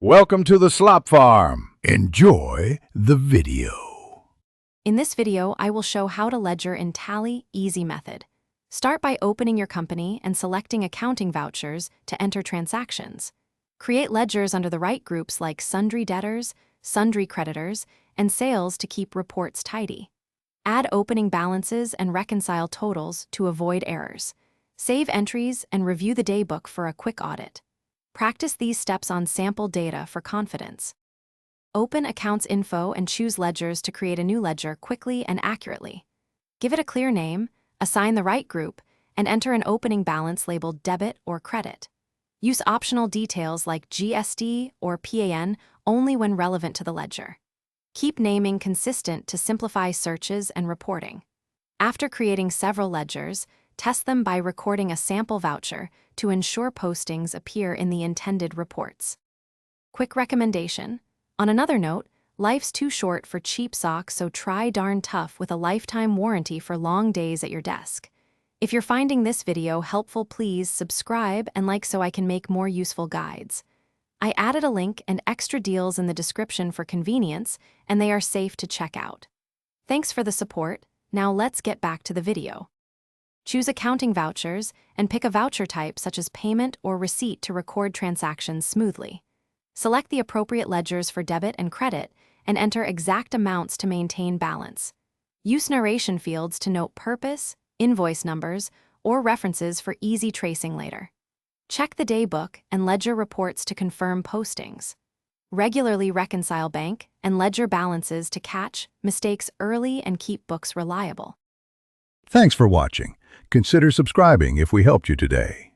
Welcome to the Slop Farm. Enjoy the video. In this video, I will show how to ledger in Tally Easy method. Start by opening your company and selecting accounting vouchers to enter transactions. Create ledgers under the right groups like sundry debtors, sundry creditors, and sales to keep reports tidy. Add opening balances and reconcile totals to avoid errors. Save entries and review the daybook for a quick audit. Practice these steps on sample data for confidence. Open Accounts Info and choose ledgers to create a new ledger quickly and accurately. Give it a clear name, assign the right group, and enter an opening balance labeled debit or credit. Use optional details like GSD or PAN only when relevant to the ledger. Keep naming consistent to simplify searches and reporting. After creating several ledgers, test them by recording a sample voucher to ensure postings appear in the intended reports. Quick recommendation. On another note, life's too short for cheap socks, so try darn tough with a lifetime warranty for long days at your desk. If you're finding this video helpful, please subscribe and like so I can make more useful guides. I added a link and extra deals in the description for convenience, and they are safe to check out. Thanks for the support. Now let's get back to the video. Choose accounting vouchers and pick a voucher type such as payment or receipt to record transactions smoothly. Select the appropriate ledgers for debit and credit and enter exact amounts to maintain balance. Use narration fields to note purpose, invoice numbers, or references for easy tracing later. Check the daybook and ledger reports to confirm postings. Regularly reconcile bank and ledger balances to catch mistakes early and keep books reliable. Thanks for watching. Consider subscribing if we helped you today.